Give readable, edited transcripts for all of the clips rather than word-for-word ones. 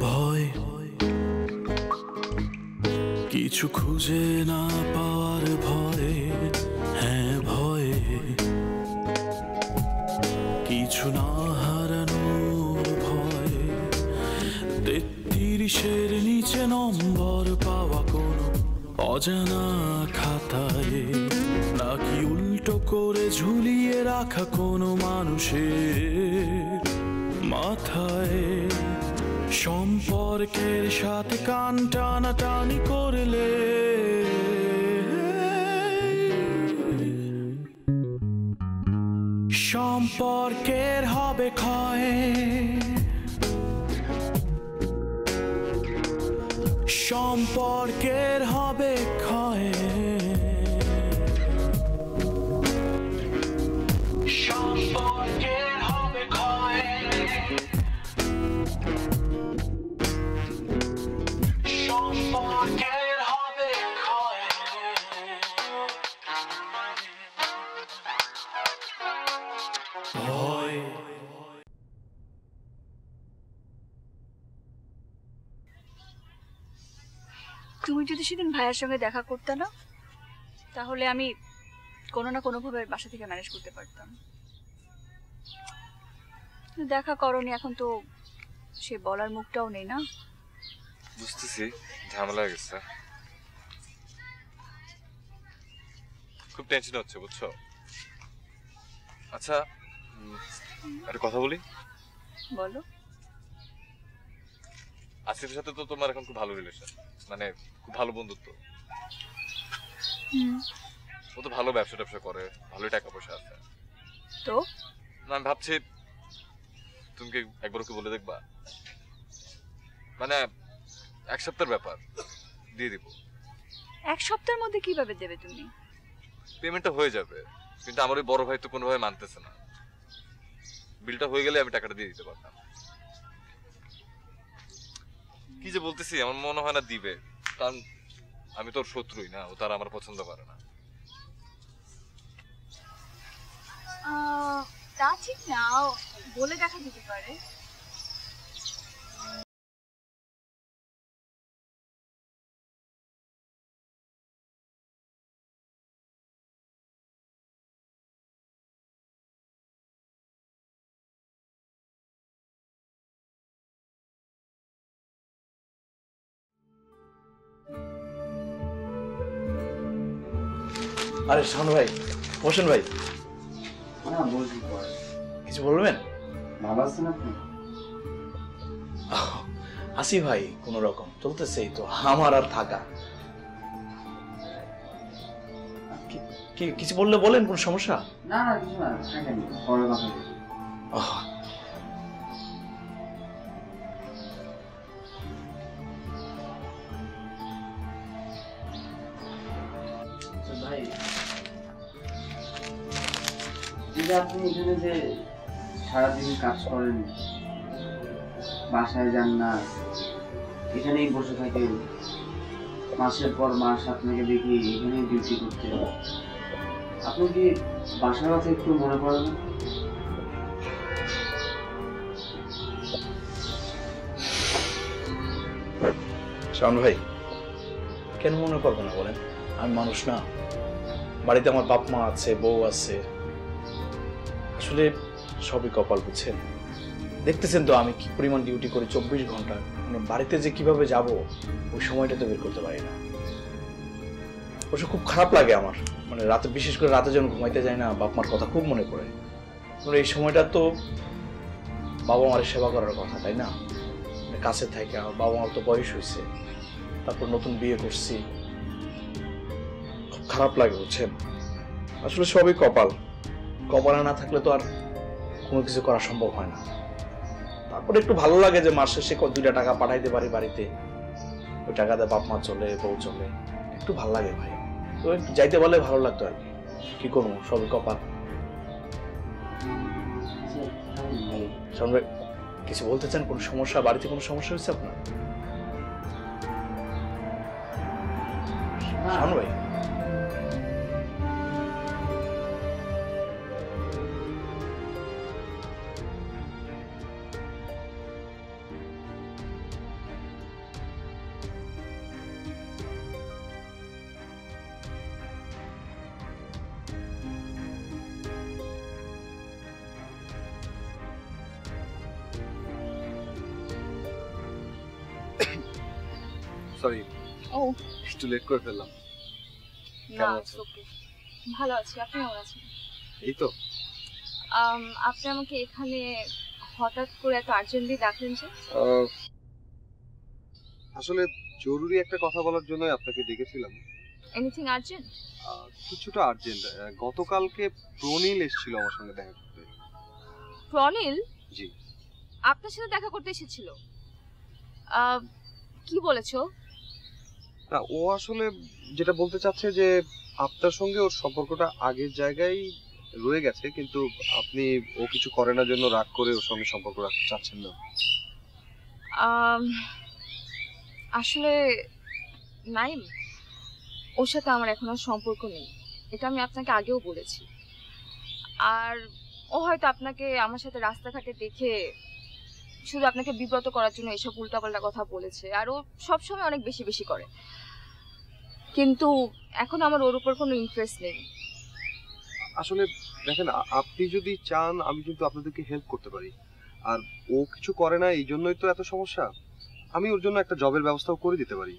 ভয় কিছু খুঁজে না পাওয়ার ভয়ে, হ্যাঁ ভয়ে কিছু না হারানোর ভয়ে, 33-এর নিচে নম্বর পাওয়া কোনো অজানা খাতায়, নাকি উল্টো করে ঝুলিয়ে রাখা কোনো মানুষের মাথায়। সম্পর্কের সাথে কান টানাটানি করলে সম্পর্কের হবে ক্ষয়, সম্পর্কের হবে ক্ষয়, সম্পর্কের হবে ক্ষয়, সম্পর্কের হবে ক্ষয়। ভয় তুমি যদি সেদিন ভাইয়ের সঙ্গে দেখা করতে না, তাহলে আমি কোনো না কোনো ভাবে বাসা থেকে ম্যানেজ করতে পারতাম। দেখা করনি, এখন তো সে বলার মুখটাও নেই না। বুঝতেছি ঝামেলা হয়ে গেছে, খুব টেনশন হচ্ছে বুঝছো। আচ্ছা একটা কথা বলি। বলো। আসিফের সাথে তো তোমার এখন খুব ভালো রিলেশন, মানে খুব ভালো বন্ধুত্ব। ও তো ভালো ব্যবসা ট্যাবসা করে, ভালোই টাকা পয়সা আছে। তো আমি ভাবছি তুমি কি একবার ওকে বলে দেখবা, মানে 1 সপ্তাহের ব্যাপার, দিয়ে দিব। 1 সপ্তাহের মধ্যে কিভাবে দেবে তুমি? পেমেন্টটা হয়ে যাবে, কিন্তু আমার ওই বড় ভাই তো কোনোভাবে মানতেছে না। বিলটা হয়ে গেলে আমি টাকাটা দিয়ে দিতে পারতাম। কি যে বলতেছি, আমার মনে হয় না দিবে, কারণ আমি তোর শত্রুই না, ও তার আমার পছন্দ করে না। তা ঠিক না, বলে দেখা যেতে পারে। আরে শানু ভাই, হোসেন ভাই, বলছি কিছু বলবেন? ভালো আছেন আপনি? আসি ভাই, কোন রকম চলতেছে এই তো, আমার আর থাকা। কিছু বললে বলেন, কোন সমস্যা? না না কিছু না, থাকেন পরে কথা বলবো। ভাই যে আপনি এখানে যে সারাদিন কাজ করেন, বাসায় যান না, এখানেই বসে থাকেন, মাসের পর মাস আপনাকে দেখি এখানেই ডিউটি করতে, আপনি কি বাসার কথা একটু মনে পড়ে না? শানু ভাই, কেন মনে করবো না বলেন? আমি মানুষ না? বাড়িতে আমার বাপ মা আছে, বউ আছে, আসলে সবই কপাল, বুঝছেন? দেখতেছেন তো আমি কি পরিমাণ ডিউটি করি 24 ঘন্টা, মানে বাড়িতে যে কিভাবে যাব ওই সময়টা তো বের করতে পারি না। অবশ্য খুব খারাপ লাগে আমার, মানে রাতে, বিশেষ করে রাতে যখন ঘুমাইতে যাই না, বাপ মার কথা খুব মনে পড়ে। এই সময়টা তো বাবা মায়ের সেবা করার কথা, তাই না? কাছে থাকে, বাবা মার তো বয়স হয়েছে, তারপর নতুন বিয়ে করছি, খুব খারাপ লাগে, বুঝছেন? আসলে সবই কপাল, কপালে না থাকলে তো আর কোনো কিছু করা সম্ভব হয় না। তারপরে একটু ভালো লাগে যে মাস শেষে 2টা টাকা পাঠাইতে পারি বাড়িতে, ওই টাকাতে বাপ মা চলে, বউ চলে, একটু ভালো লাগে ভাই। তো একটু যাইতে বলে ভালো লাগতো আর কি করবো, সবই কপাল। কিছু বলতে চান? কোন সমস্যা, বাড়িতে কোনো সমস্যা হয়েছে আপনার? শানু ভাই, সরি, ও একটু লেট করে ফেললাম। না, কেমন আছো? ওকে, ভালো আছি। আপনি কেমন আছেন? এই তো আপনি আমাকে এখানে হঠাৎ করে এত আর্জেন্টলি ডাকলেন যে? আসলে জরুরি একটা কথা বলার জন্যই আপনাকে ডেকেছিলাম। Anything urgent? কিছুটা আর্জেন্ট। গতকালকে প্রনীল এসেছিল আমার সঙ্গে দেখা করতে। প্রনীল? জি। আপনার সাথে দেখা করতে এসেছিল? কি বলেছো? না, ও আসলে যেটা বলতে চাচ্ছে যে আপনার সঙ্গে ওর সম্পর্কটা আগের জায়গায় রয়ে গেছে, কিন্তু আপনি ও কিছু করে না জন্য রাগ করে ওর সঙ্গে সম্পর্ক রাখতে চাচ্ছেন না। আসলে নাইম, ওর সাথে আমার এখন আর সম্পর্ক নেই, এটা আমি আপনাকে আগেও বলেছি। আর ও হয়তো আপনাকে আমার সাথে রাস্তাঘাটে দেখে শুধু আপনাকে বিব্রত করার জন্য এসব উল্টাপাল্টা কথা বলেছে, আর ও সবসময় অনেক বেশি বেশি করে। কিন্তু এখন আমার ওর উপর কোনো ইন্টারেস্ট নেই। আসলে দেখেন, আপনি যদি চান আমি কিন্তু আপনাদেরকে হেল্প করতে পারি। আর ও কিছু করে না, এই জন্যই তো এত সমস্যা। আমি ওর জন্য একটা জবের ব্যবস্থাও করে দিতে পারি।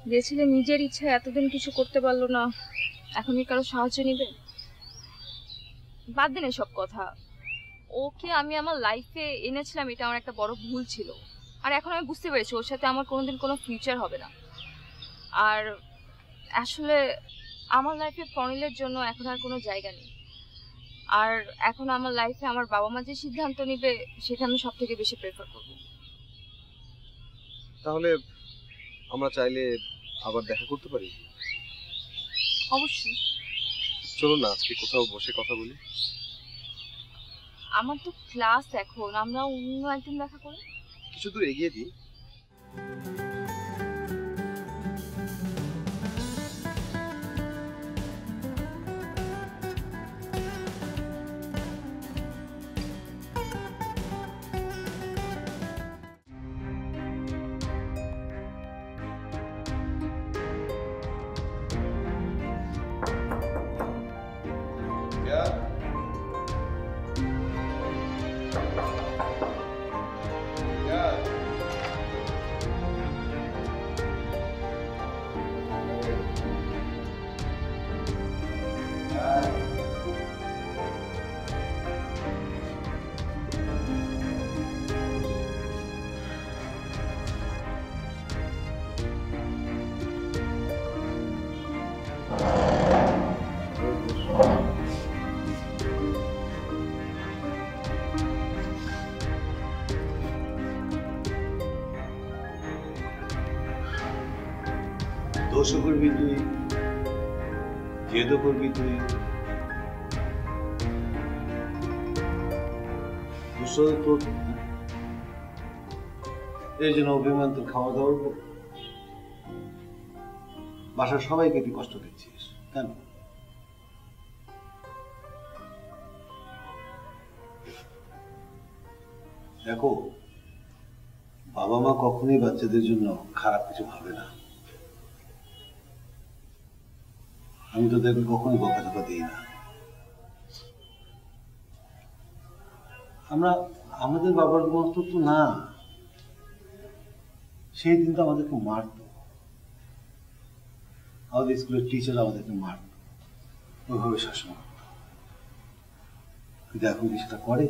যে ছেলে নিজের ইচ্ছা এতদিন কিছু করতে পারলো না, এখন কি কারো সাহায্য নিবে? বাদ দিন এসব কথা। ওকে আমি আমার লাইফে এনেছিলাম, এটা আমার একটা বড় ভুল ছিল। আর এখন আমি বুঝতে পেরেছি ওর সাথে আমার কোনোদিন কোনো ফিউচার হবে না। আর আসলে আমার লাইফে প্রণীলের জন্য এখন আর কোনো জায়গা নেই। আর এখন আমার লাইফে আমার বাবা মা যে সিদ্ধান্ত নিবে সেটা আমি সব থেকে বেশি প্রেফার করব। তাহলে আমরা চাইলে আবার দেখা করতে পারি। অবশ্যই। চলুন না আজকে কোথাও বসে কথা বলি। আমার তো ক্লাস এখন, আমরা অন্য একদিন দেখা করি। কিছু দূর এগিয়ে দিই। দোষও করবি তুই, জেদও করবি তুই, তোর এই জন্য অভিমান তোর খাওয়া দাওয়ার উপর। বাসার সবাইকে তুই কষ্ট দিচ্ছিস কেন? দেখো, বাবা মা কখনোই বাচ্চাদের জন্য খারাপ কিছু ভাবে না। আমি তোদেরকে কখনোই বকাঝকা দিই না। আমরা আমাদের বাবার মতো তো না। সেই দিন তো আমাদেরকে মারতো, আমাদের স্কুলের টিচার আমাদেরকে মারতো, ওইভাবে শাসন করতো। কিন্তু এখন কি সেটা করে?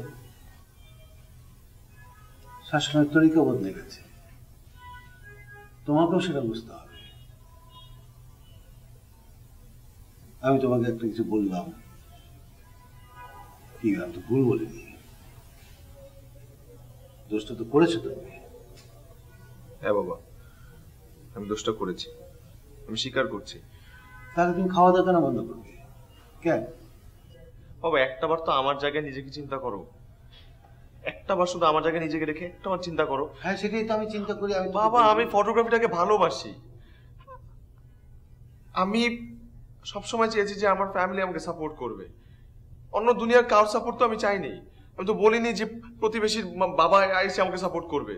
শাসনের তরিকা বদলে গেছে, তোমাকেও সেটা বুঝতে হবে। আমি তোমাকে একটা কিছু বললাম, কি আমি তো ভুল বলিনি, দোষটা তো করেছো তুমি। হ্যাঁ বাবা, আমি দোষটা করেছি, আমি স্বীকার করছি। তাহলে তুমি খাওয়া দাওয়া কেন বন্ধ করবে? কেন বাবা, একটাবার তো আমার জায়গায় নিজেকে চিন্তা করো। একটাবার শুধু আমার জায়গায় নিজেকে রেখে একটাবার চিন্তা করো। হ্যাঁ, সেটাই তো আমি চিন্তা করি। বাবা, আমি ফটোগ্রাফিটাকে ভালোবাসি। আমি সবসময় চেয়েছি যে আমার ফ্যামিলি আমাকে সাপোর্ট করবে। অন্য দুনিয়ার কারোর সাপোর্ট তো আমি চাইনি। আমি তো বলিনি যে প্রতিবেশীর বাবা এসে আমাকে সাপোর্ট করবে।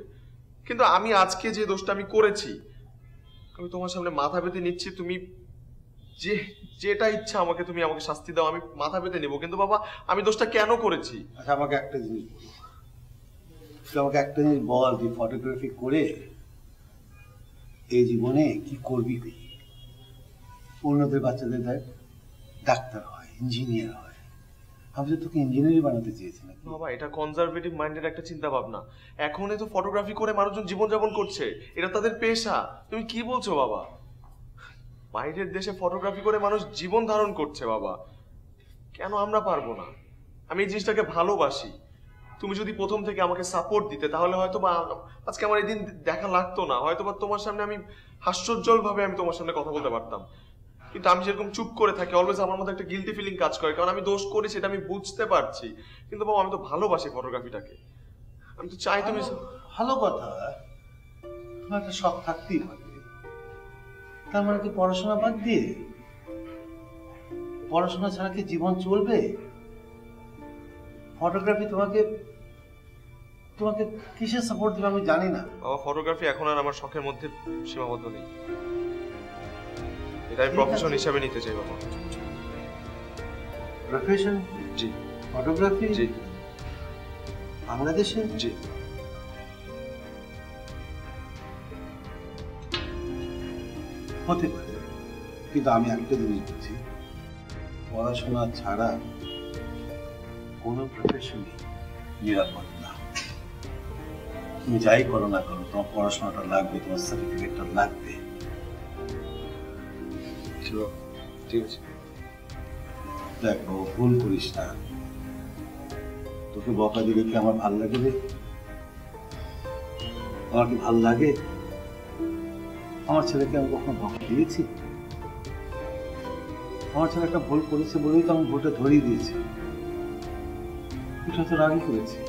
কিন্তু আমি আজকে যে দোষটা আমি করেছি, আমি তোমার সামনে মাথা পেতে নিচ্ছি। তুমি যেটা ইচ্ছা আমাকে তুমি আমাকে শাস্তি দাও, আমি মাথা পেতে নেবো। কিন্তু বাবা, আমি দোষটা কেন করেছি? আচ্ছা, আমাকে একটা জিনিস বল, তুই আমাকে একটা জিনিস বল, তুই ফটোগ্রাফি করে এই জীবনে কি করবি তুই? অন্যদের বাচ্চাদের দেখ ডাক্তার হয়, ইঞ্জিনিয়ার হয়, আমি তো তোকে ইঞ্জিনিয়ারই বানাতে চেয়েছি না। বাবা এটা কনজারভেটিভ মাইন্ডের একটা চিন্তা ভাবনা। এখনই তো ফটোগ্রাফি করে মানুষজন জীবনযাপন করছে, এটা তাদের পেশা। তুমি কি বলছো বাবা? বাইরের দেশে ফটোগ্রাফি করে মানুষ জীবন ধারণ করছে বাবা, কেন আমরা পারবো না? আমি এই জিনিসটাকে ভালোবাসি। তুমি যদি প্রথম থেকে আমাকে সাপোর্ট দিতে তাহলে হয়তো বা আজকে আমার এই দিন দেখা লাগতো না, হয়তো বা তোমার সামনে আমি হাস্যোজ্জ্বল ভাবে আমি তোমার সামনে কথা বলতে পারতাম। কিন্তু আমি যেরকম চুপ করে থাকি, অলওয়েজ আমার মধ্যে একটা গিল্টি ফিলিং কাজ করে, কারণ আমি দোষ করি সেটা আমি বুঝতে পারছি। কিন্তু বাবা আমি তো ভালোবাসি ফটোগ্রাফিটাকে, আমি তো চাই তুমি। ভালো কথা, তোমার একটা শখ থাকতেই পারে। তার মানে কি পড়াশোনা বাদ দিয়ে? পড়াশোনা ছাড়া কি জীবন চলবে? ফটোগ্রাফি তোমাকে তোমাকে কিসের সাপোর্ট দিবে আমি জানি না বাবা। ফটোগ্রাফি এখন আর আমার শখের মধ্যে সীমাবদ্ধ নেই, এটা আমি প্রফেশন হিসেবে নিতে চাই বাবা। প্রফেশন? জি। ফটোগ্রাফি? জি। বাংলাদেশে? জি। হতে পারে, কিন্তু আমি একটা জিনিস বলছি, পড়াশোনা ছাড়া কোনো প্রফেশনই নিরাপদ না। তুমি যাই করো না করো, তোমার পড়াশোনাটা লাগবে, তোমার সার্টিফিকেটটা লাগবে। ঠিক আছে। দেখ বাবু, ভুল করিস না। তোকে বকা দিলে কি আমার ভাল লাগে রে? আমার কি ভাল লাগে? আমার ছেলেকে আমি কখনো বকা দিয়েছি? আমার ছেলে একটা ভুল করেছে বলেই তো আমি ভুলটা ধরিয়ে দিয়েছি। এটা তো রাগই করেছি।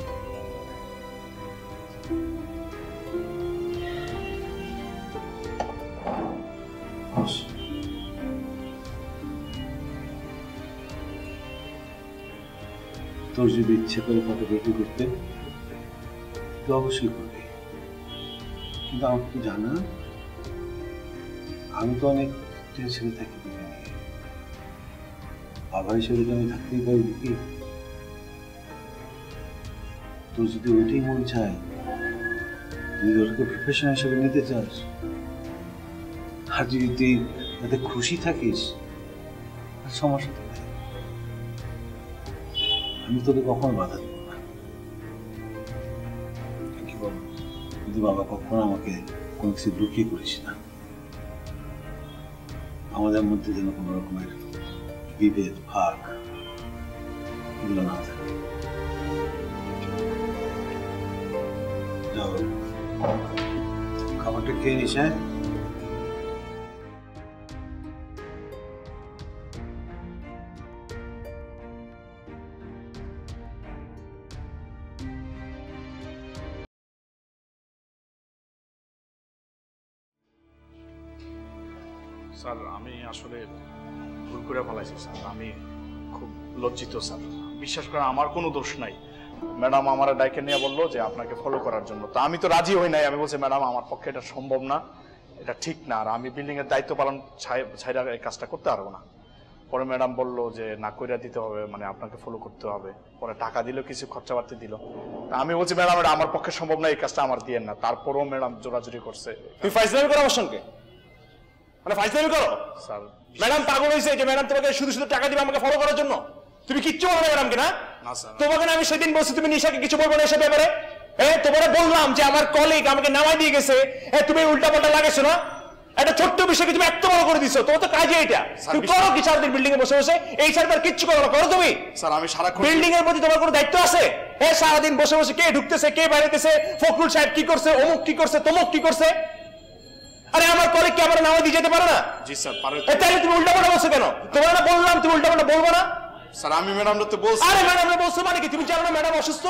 তোর যদি ইচ্ছে করে ফটোগ্রাফি করতে, তুই অবশ্যই করবি। কিন্তু আমার তো জানা, আমি তো অনেক টেনশনে থাকি তোকে নিয়ে। বাবা হিসেবে তো আমি থাকতেই পারি দেখি। তোর যদি ওইটাই মন চায়, তুই ওটাকে প্রফেশন হিসেবে নিতে চাস, আর যদি তুই তাতে খুশি থাকিস, আর সমস্যা তো নেই। আমি তোকে কখনো বাধা দেব না। কি বল? কিন্তু বাবা কখনো আমাকে কোনো কিছু লুকিয়ে করিস না। আমাদের মধ্যে যেন কোনো রকমের বিভেদ, ভাগ এগুলো না থাকে। যাও, খাবারটা খেয়ে নিস। হ্যাঁ, স্যার আমি আসলে ভুল করে ফেলাইছি স্যার, আমি খুব লজ্জিত স্যার। বিশ্বাস করেন আমার কোনো দোষ নাই। ম্যাডাম আমার ডাইকে নিয়ে বললো যে আপনাকে ফলো করার জন্য, তো আমি তো রাজি হই নাই। আমি বলছি ম্যাডাম আমার পক্ষে এটা সম্ভব না, এটা ঠিক না, আর আমি বিল্ডিং এর দায়িত্ব পালন ছাইরা এই কাজটা করতে পারবো না। পরে ম্যাডাম বললো যে না কইরা দিতে হবে, মানে আপনাকে ফলো করতে হবে। পরে টাকা দিল, কিছু খরচাপাতি দিল। আমি বলছি ম্যাডাম এটা আমার পক্ষে সম্ভব না, এই কাজটা আমার দিয়ে না। তারপরেও ম্যাডাম জোরাজুরি করছে। তুই ফাইজলামি করো আমার সঙ্গে, মানে ফাইজলামি করো? স্যার ম্যাডাম পাগল হয়েছে যে ম্যাডাম তোমাকে শুধু শুধু টাকা দিবে আমাকে ফলো করার জন্য? তুমি কিচ্ছু বলো না ম্যাডামকে? না তোমাকে আমি সেদিন বলছি তুমি নিশাকে কিছু বলবো না এসব ব্যাপারে। হ্যাঁ, তোমাকে বললাম যে আমার কলিগ আমাকে নামাই দিয়ে গেছে, তুমি উল্টা পাল্টা লাগাইছো না? একটা ছোট্ট বিষয়কে তুমি এত বড় করে দিছো, তোমার তো কাজে এটা। তুমি করো কি সারাদিন বিল্ডিং এ বসে বসে? এই সারাদিন কিচ্ছু করো না, করো তুমি? স্যার আমি সারাক্ষণ বিল্ডিং এর প্রতি তোমার কোনো দায়িত্ব আছে? হ্যাঁ, সারাদিন বসে বসে কে ঢুকতেছে, কে বাইরেতেছে, ফখরুল সাহেব কি করছে, অমুক কি করছে, তমুক কি করছে। আরে আমার কলিগ কি আমার নামাই দিয়ে যেতে পারো না? জি স্যার পারে। তাহলে তুমি উল্টা পাল্টা বলছো কেন? তোমার না বললাম তুমি উল্টা পাল্টা বলবো না? স্যার আমি ম্যাডামরা তো বলছি। আরে ম্যাডামরা বলছো মানে কি? তুমি জানো না ম্যাডাম অসুস্থ?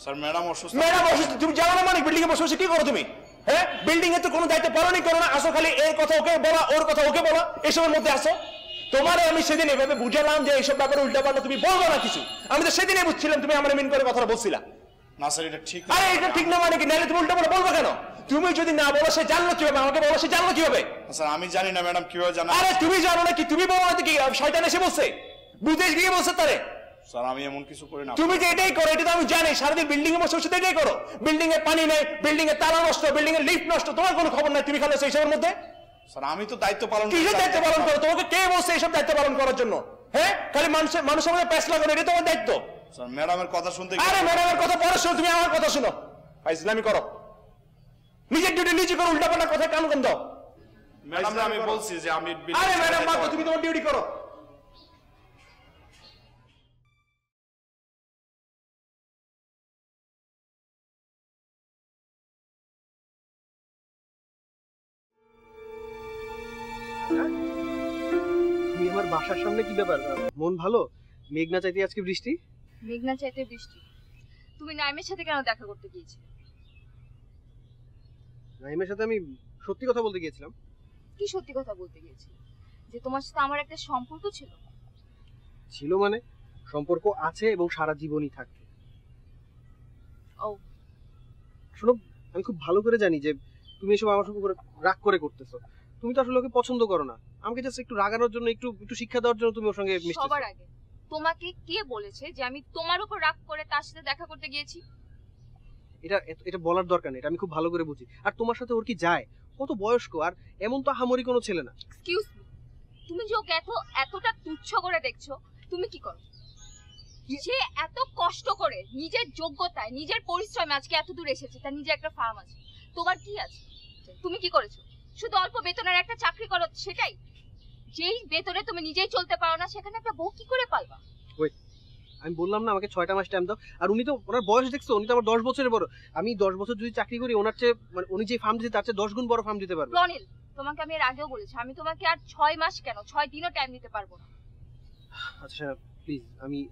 স্যার ম্যাডাম অসুস্থ। ম্যাডাম অসুস্থ তুমি জানো না মানে বিল্ডিং এ বসে বসে কি করো তুমি? হ্যাঁ, বিল্ডিং এ তো কোনো দায়িত্ব পালনই করো না, আসো খালি এর কথা ওকে বলা, ওর কথা ওকে বলা, এসবের মধ্যে আসো। তোমারে আমি সেদিন এভাবে বুঝালাম যে এইসব ব্যাপারে উল্টা পাল্টা তুমি বলবো না কিছু। আমি তো সেদিনই বুঝছিলাম তুমি আমার মিন করে কথাটা বলছিলা। না স্যার এটা ঠিক না। আরে এটা ঠিক না মানে কি? নাহলে তুমি উল্টা পাল্টা বলবো কেন? তুমি যদি না বলো সে জানলো কিভাবে? আমাকে বলো সে জানলো কিভাবে? স্যার আমি জানি না ম্যাডাম কিভাবে জানা। আরে তুমি জানো না কি? তুমি বলো না কি? শয়তান এসে বলছে, বুঝে গিয়ে বলছে তারে। স্যার আমি এমন কিছু করি না। তুমি যে এটাই করো এটা তো আমি জানি, সারাদিন বিল্ডিং এ বসে বসে এটাই করো। বিল্ডিং এ পানি নেই, বিল্ডিং এ তালা নষ্ট, বিল্ডিং এ লিফট নষ্ট, তোমার কোনো খবর নাই, তুমি খালি সেই সবের মধ্যে। স্যার আমি তো দায়িত্ব পালন করি। কিসের দায়িত্ব পালন করো? তোমাকে কে বলছে এইসব দায়িত্ব পালন করার জন্য? হ্যাঁ, খালি মানুষের মধ্যে প্যাচ লাগানো, এটা তোমার দায়িত্ব। স্যার ম্যাডামের কথা শুনতে। আরে ম্যাডামের কথা পরে শোনো, তুমি আমার কথা শোনো। ইসলামি করো, নিজের ডিউটি নিজে করো, উল্টাপাল্টা কথা কান কম দাও। ম্যাডাম আমি বলছি যে আমি। আরে ম্যাডাম বাদ, তুমি তোমার ডিউটি করো। তুমি আমার বাসার সামনে কি ব্যাপার? মন ভালো? মেঘ না চাইতে আজকে বৃষ্টি? মেঘ না চাইতে বৃষ্টি। তুমি নাইমের সাথে কেন দেখা করতে গিয়েছিলে? নাইমের সাথে আমি সত্যি কথা বলতে গিয়েছিলাম। কি সত্যি কথা বলতে গিয়েছিলে? যে তোমার সাথে আমার একটা সম্পর্ক ছিল। ছিল মানে? সম্পর্ক আছে এবং সারা জীবনই থাকবে। ও শোনো, আমি খুব ভালো করে জানি যে তুমি এসব আমার সঙ্গে রাগ করে করতেছো। তুমি তো আসলে ওকে পছন্দ করো না। আমাকে জাস্ট একটু রাগানোর জন্য, একটু শিক্ষা দেওয়ার জন্য তুমি ওর সঙ্গে মিশতেছো। সবার আগে তোমাকে কে বলেছে যে আমি তোমার উপর রাগ করে তার সাথে দেখা করতে গিয়েছি? এটা বলার দরকার নেই, এটা আমি খুব ভালো করে বুঝি। আর তোমার সাথে ওর কি যায়? কত বয়স্ক, আর এমন তো হামরি কোনো ছেলে না। এক্সকিউজ মি, তুমি যে ওকে এতটা তুচ্ছ করে দেখছো, তুমি কি করো? সে এত কষ্ট করে নিজের যোগ্যতায়, নিজের পরিশ্রমে আজকে এত দূর এসেছে, তার নিজে একটা ফার্ম আছে। তোমার কি আছে? তুমি কি করেছো? শুধু অল্প বেতনের একটা চাকরি করো, সেটাই? যেই বেতনে তুমি নিজেই চলতে পারো না, সেখানে একটা বউ কি করে পালবা? আমি বললাম না আমাকে 6টা মাস টাইম দাও। আর উনি তো, ওনার বয়স দেখছো, উনি তো আমার 10 বছরের বড়। আমি 10 বছর যদি চাকরি করি, ওনার চেয়ে, মানে উনি যে ফার্ম দিতে, তার চেয়ে 10 গুণ বড় ফার্ম দিতে পারবে। রনিল, তোমাকে আমি এর আগেও বলেছি, আমি তোমাকে আর 6 মাস কেন, 6 দিনও টাইম দিতে পারবো না। আচ্ছা প্লিজ,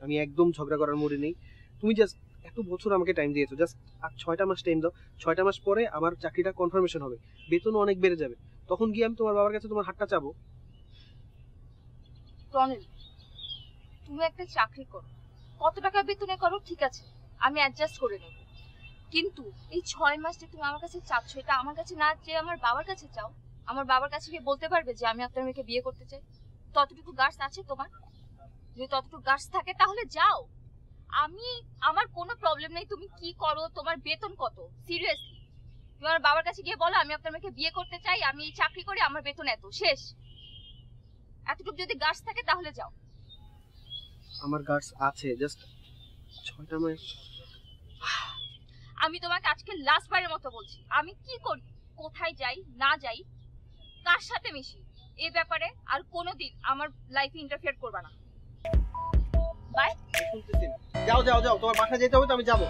আমি একদম ঝগড়া করার মোড়ে নেই। তুমি জাস্ট এত বছর আমাকে টাইম দিয়েছো, জাস্ট আর 6টা মাস টাইম দাও। 6টা মাস পরে আমার চাকরিটা কনফার্মেশন হবে, বেতনও অনেক বেড়ে যাবে। তখন গিয়ে আমি তোমার বাবার কাছে তোমার হাতটা চাবো। রনিল, তুমি একটা চাকরি করো, কত টাকা বেতনে করো ঠিক আছে, আমি অ্যাডজাস্ট করে নেব। কিন্তু এই 6 মাস যে তুমি আমার কাছে চাচ্ছ, এটা আমার কাছে না চেয়ে আমার বাবার কাছে চাও। আমার বাবার কাছে গিয়ে বলতে পারবে যে আমি আপনার মেয়েকে বিয়ে করতে চাই? ততটুকু গার্ডস আছে তোমার? যদি ততটুকু গার্ডস থাকে তাহলে যাও। আমার কোনো প্রবলেম নেই তুমি কি করো, তোমার বেতন কত, সিরিয়াসলি তুমি আমার বাবার কাছে গিয়ে বলো আমি আপনার মেয়েকে বিয়ে করতে চাই, আমি এই চাকরি করি, আমার বেতন এত, শেষ। এতটুকু যদি গার্ডস থাকে তাহলে যাও। আমার গার্ডস আছে, জাস্ট 6টা মাস। আমি তোমাকে আজকে লাস্ট বারের মতো বলছি, আমি কি করি, কোথায় যাই না যাই, কার সাথে মিশি, এই ব্যাপারে আর কোনোদিন আমার লাইফে ইন্টারফেয়ার করবে না। বাই। যাও যাও যাও, তোমার বাসায় যেতে হবে তো আমি যাবো।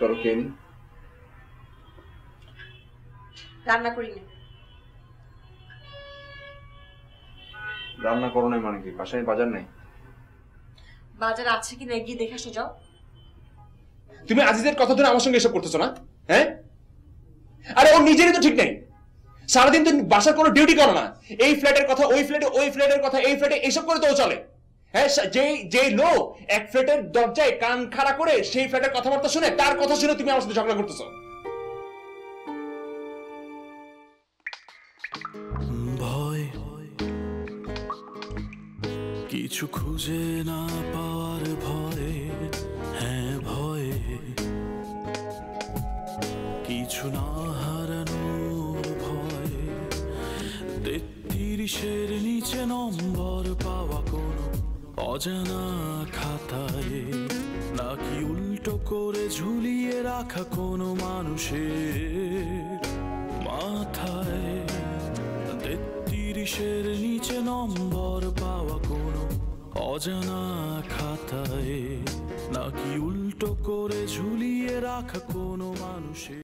চলো খেয়ে নি। রান্না করিনি। রান্না করো নাই মানে কি? বাসায় বাজার নাই? বাজার আছে কিনা গিয়ে দেখে আসো, যাও। তুমি আজিজের কথা ধরে আমার সঙ্গে এসব করতেছো না? হ্যাঁ, আরে ও নিজেরই তো ঠিক নেই। সারাদিন তো বাসার কোনো ডিউটি করো না, এই ফ্ল্যাটের কথা ওই ফ্ল্যাটে, ওই ফ্ল্যাটের কথা এই ফ্ল্যাটে, এইসব করে তো চলে। হ্যাঁ, যে লোক এক ফ্ল্যাটের দরজায় কান খাড়া করে সেই ফ্ল্যাটের কথাবার্তা শুনে, তার কথা শুনে তুমি আমার সাথে ঝগড়া করতেছো। ভয় কিছু খুঁজে না পাওয়ার ভয়ে, হ্যাঁ ভয়ে কিছু না হারানোর ভয়ে, 33-এর নিচে নম্বর পাওয়া কোনো অজানা খাতায়, নাকি উল্টো করে ঝুলিয়ে রাখা কোনো মানুষের মাথায়, 33-এর নিচে নম্বর পাওয়া কোনো অজানা খাতায়, নাকি উল্টো করে ঝুলিয়ে রাখা কোনো মানুষের